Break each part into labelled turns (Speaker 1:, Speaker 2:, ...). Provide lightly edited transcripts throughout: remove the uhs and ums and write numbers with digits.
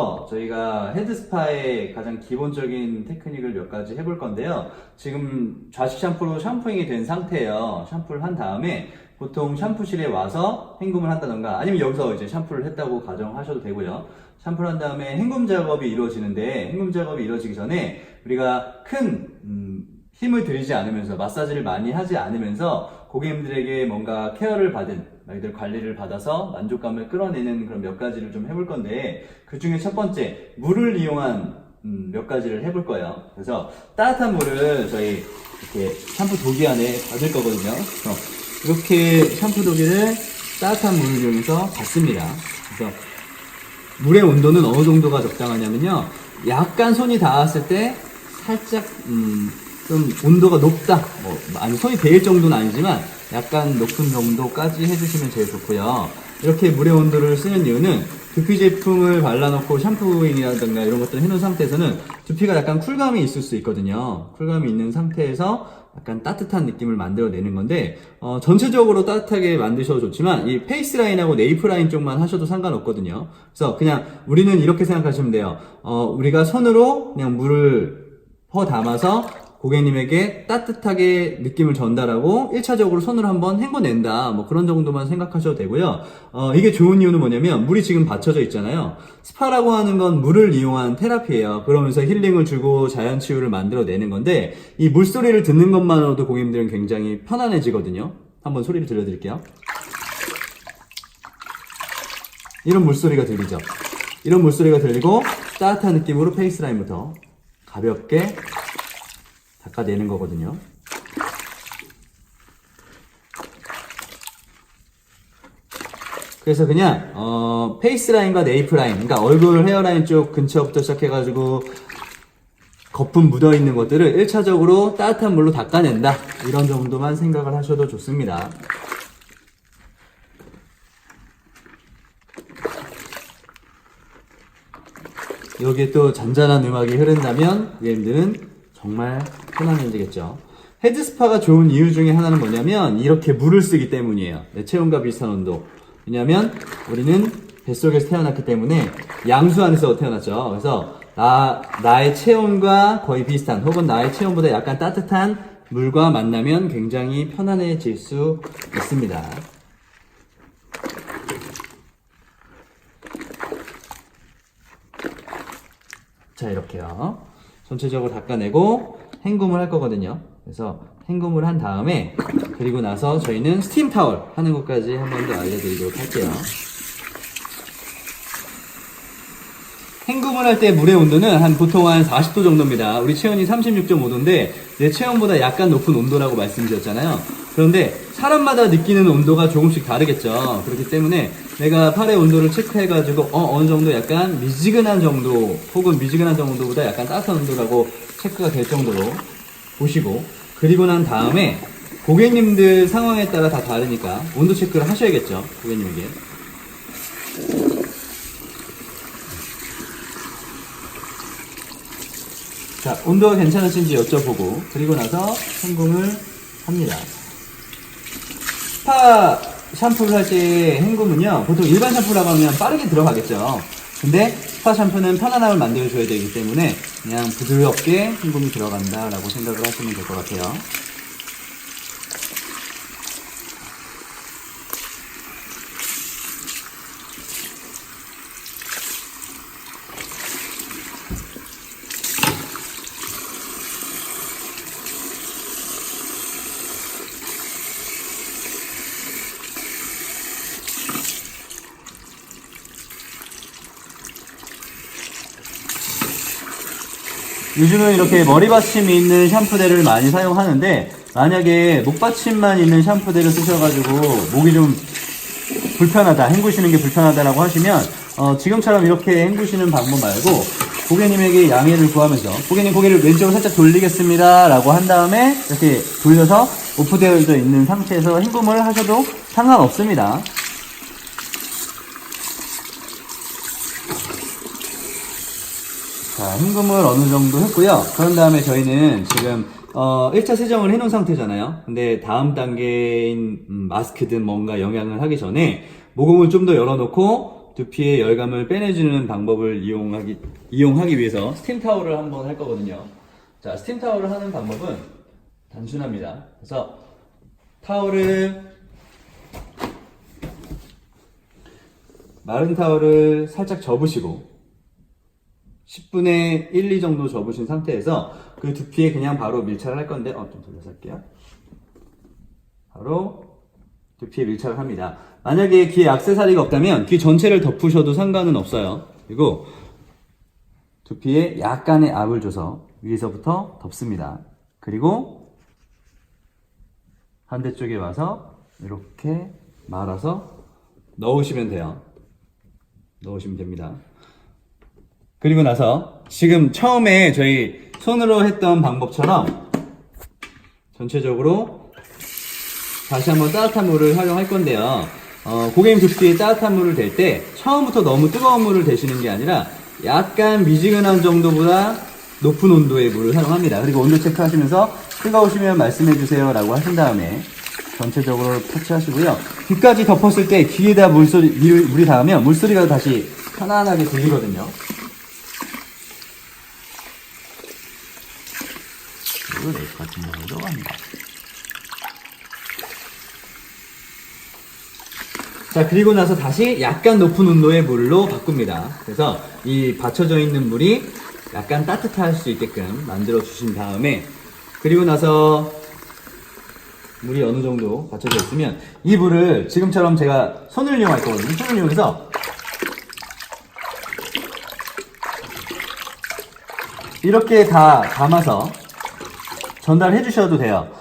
Speaker 1: 이어서 저희가 헤드스파의 가장 기본적인 테크닉을 몇 가지 해볼 건데요. 지금 좌식 샴푸로 샴푸잉이 된 상태예요. 샴푸를 한 다음에 보통 샴푸실에 와서 헹굼을 한다던가 아니면 여기서 이제 샴푸를 했다고 가정하셔도 되고요. 샴푸를 한 다음에 헹굼 작업이 이루어지는데 헹굼 작업이 이루어지기 전에 우리가 큰 힘을 들이지 않으면서 마사지를 많이 하지 않으면서 고객님들에게 뭔가 케어를 받은 말 그대로 관리를 받아서 만족감을 끌어내는 그런 몇 가지를 좀 해볼 건데 그 중에 첫 번째 물을 이용한 몇 가지를 해볼 거예요. 그래서 따뜻한 물을 저희 이렇게 샴푸 도기 안에 받을 거거든요. 그래서 이렇게 샴푸 도기를 따뜻한 물을 이용해서 받습니다. 그래서 물의 온도는 어느 정도가 적당하냐면요, 약간 손이 닿았을 때 살짝 좀 온도가 높다, 아니 손이 데일 정도는 아니지만 약간 높은 정도까지 해주시면 제일 좋고요. 이렇게 물의 온도를 쓰는 이유는 두피 제품을 발라놓고 샴푸잉이라든가 이런 것들을 해놓은 상태에서는 두피가 약간 쿨감이 있을 수 있거든요. 쿨감이 있는 상태에서 약간 따뜻한 느낌을 만들어내는 건데 전체적으로 따뜻하게 만드셔도 좋지만 이 페이스 라인하고 네이프 라인 쪽만 하셔도 상관없거든요. 그래서 그냥 우리는 이렇게 생각하시면 돼요. 우리가 손으로 그냥 물을 퍼 담아서 고객님에게 따뜻하게 느낌을 전달하고 1차적으로 손으로 한번 헹궈낸다, 뭐 그런 정도만 생각하셔도 되고요. 이게 좋은 이유는 뭐냐면 물이 지금 받쳐져 있잖아요. 스파라고 하는 건 물을 이용한 테라피예요. 그러면서 힐링을 주고 자연 치유를 만들어내는 건데 이 물소리를 듣는 것만으로도 고객님들은 굉장히 편안해지거든요. 한번 소리를 들려드릴게요. 이런 물소리가 들리죠? 이런 물소리가 들리고 따뜻한 느낌으로 페이스 라인부터 가볍게 닦아내는 거거든요. 그래서 그냥 페이스 라인과 네이프 라인, 그러니까 얼굴 헤어라인 쪽 근처부터 시작해가지고 거품 묻어있는 것들을 1차적으로 따뜻한 물로 닦아낸다, 이런 정도만 생각을 하셔도 좋습니다. 여기에 또 잔잔한 음악이 흐른다면 고객님들은 정말 편안해지겠죠. 헤드스파가 좋은 이유 중에 하나는 뭐냐면 이렇게 물을 쓰기 때문이에요. 내 체온과 비슷한 온도. 왜냐면 우리는 뱃속에서 태어났기 때문에 양수 안에서 태어났죠. 그래서 나의 체온과 거의 비슷한 혹은 나의 체온보다 약간 따뜻한 물과 만나면 굉장히 편안해질 수 있습니다. 자, 이렇게요. 전체적으로 닦아내고 헹굼을 할 거거든요. 그래서 헹굼을 한 다음에 그리고 나서 저희는 스팀 타월 하는 것까지 한 번 더 알려드리도록 할게요. 헹굼을 할 때 물의 온도는 보통 한 40도 정도입니다. 우리 체온이 36.5도인데 내 체온보다 약간 높은 온도라고 말씀드렸잖아요. 그런데 사람마다 느끼는 온도가 조금씩 다르겠죠. 그렇기 때문에 내가 팔의 온도를 체크해가지고 어느 정도 약간 미지근한 정도 혹은 미지근한 정도보다 약간 따뜻한 온도라고 체크가 될 정도로 보시고, 그리고 난 다음에 고객님들 상황에 따라 다 다르니까 온도 체크를 하셔야겠죠. 고객님에게. 자, 온도가 괜찮으신지 여쭤보고 그리고 나서 헹굼을 합니다. 스파 샴푸를 할 때 헹굼은요, 보통 일반 샴푸라고 하면 빠르게 들어가겠죠. 근데 스파 샴푸는 편안함을 만들어줘야 되기 때문에 그냥 부드럽게 헹굼이 들어간다라고 생각을 하시면 될 것 같아요. 요즘은 이렇게 머리받침이 있는 샴푸대를 많이 사용하는데 만약에 목받침만 있는 샴푸대를 쓰셔가지고 목이 좀 불편하다, 헹구시는 게 불편하다라고 하시면 지금처럼 이렇게 헹구시는 방법 말고 고객님에게 양해를 구하면서 고객님 고개를 왼쪽으로 살짝 돌리겠습니다 라고 한 다음에 이렇게 돌려서 오프되어 있는 상태에서 헹굼을 하셔도 상관없습니다. 자, 헹굼을 어느 정도 했고요. 그런 다음에 저희는 지금 1차 세정을 해놓은 상태잖아요. 근데 다음 단계인 마스크든 뭔가 영양을 하기 전에 모공을 좀 더 열어놓고 두피의 열감을 빼내주는 방법을 이용하기 위해서 스팀 타올을 한번 할 거거든요. 자, 스팀 타올을 하는 방법은 단순합니다. 그래서 마른 타올을 살짝 접으시고 10분의 1, 2 정도 접으신 상태에서 그 두피에 그냥 바로 밀착을 할 건데 좀 돌려서 할게요. 바로 두피에 밀착을 합니다. 만약에 귀에 액세서리가 없다면 귀 전체를 덮으셔도 상관은 없어요. 그리고 두피에 약간의 압을 줘서 위에서부터 덮습니다. 그리고 반대쪽에 와서 이렇게 말아서 넣으시면 돼요. 넣으시면 됩니다. 그리고 나서 지금 처음에 저희 손으로 했던 방법처럼 전체적으로 다시 한번 따뜻한 물을 활용할 건데요. 고객님 두피에 따뜻한 물을 댈 때 처음부터 너무 뜨거운 물을 대시는 게 아니라 약간 미지근한 정도보다 높은 온도의 물을 사용합니다. 그리고 온도 체크하시면서 뜨거우시면 말씀해주세요 라고 하신 다음에 전체적으로 터치하시고요. 귀까지 덮었을 때 귀에다 물이 닿으면 물소리가 다시 편안하게 들리거든요. 그리고 레이프 같은 경우도 합니다. 자, 그리고 나서 다시 약간 높은 온도의 물로 바꿉니다. 그래서 이 받쳐져 있는 물이 약간 따뜻할 수 있게끔 만들어 주신 다음에, 그리고 나서 물이 어느 정도 받쳐져 있으면 이 물을 지금처럼 제가 손을 이용할 거거든요. 손을 이용해서 이렇게 다 담아서 전달해 주셔도 돼요.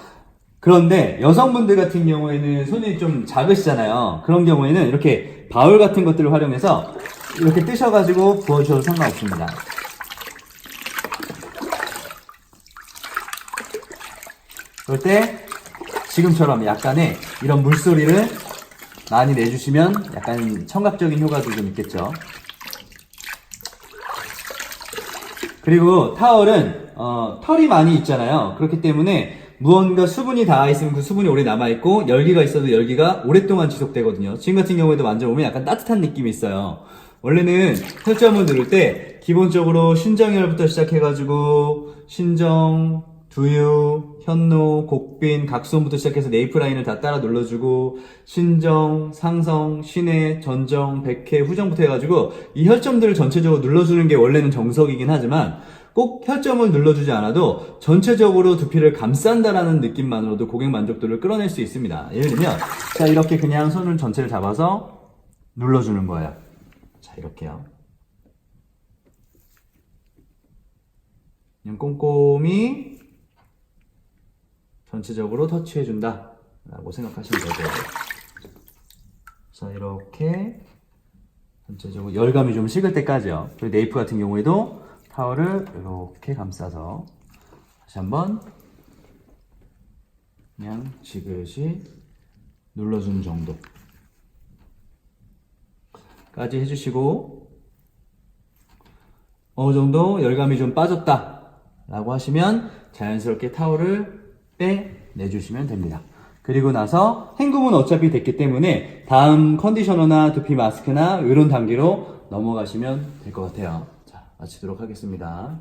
Speaker 1: 그런데 여성분들 같은 경우에는 손이 좀 작으시잖아요. 그런 경우에는 이렇게 바울 같은 것들을 활용해서 이렇게 뜨셔가지고 부어주셔도 상관없습니다. 그럴 때 지금처럼 약간의 이런 물소리를 많이 내주시면 약간 청각적인 효과도 좀 있겠죠. 그리고 타월은 털이 많이 있잖아요. 그렇기 때문에 무언가 수분이 닿아있으면 그 수분이 오래 남아있고 열기가 있어도 열기가 오랫동안 지속되거든요. 지금 같은 경우에도 만져보면 약간 따뜻한 느낌이 있어요. 원래는 혈점을 누를 때 기본적으로 신정혈부터 시작해가지고 신정, 두유, 현노, 곡빈, 각손부터 시작해서 네이프 라인을 다 따라 눌러주고 신정, 상성, 신해, 전정, 백회, 후정부터 해가지고 이 혈점들을 전체적으로 눌러주는 게 원래는 정석이긴 하지만 꼭 혈점을 눌러주지 않아도 전체적으로 두피를 감싼다라는 느낌만으로도 고객 만족도를 끌어낼 수 있습니다. 예를 들면 자, 이렇게 그냥 손을 전체를 잡아서 눌러주는 거예요. 자, 이렇게요. 그냥 꼼꼼히 전체적으로 터치해준다 라고 생각하시면 되고요. 자, 이렇게 전체적으로 열감이 좀 식을 때까지요. 그리고 네이프 같은 경우에도 타월을 이렇게 감싸서 다시 한번 그냥 지그시 눌러주는 정도까지 해주시고, 어느 정도 열감이 좀 빠졌다 라고 하시면 자연스럽게 타월을 빼내주시면 됩니다. 그리고 나서 헹굼은 어차피 됐기 때문에 다음 컨디셔너나 두피 마스크나 이런 단계로 넘어가시면 될 것 같아요. 자, 마치도록 하겠습니다.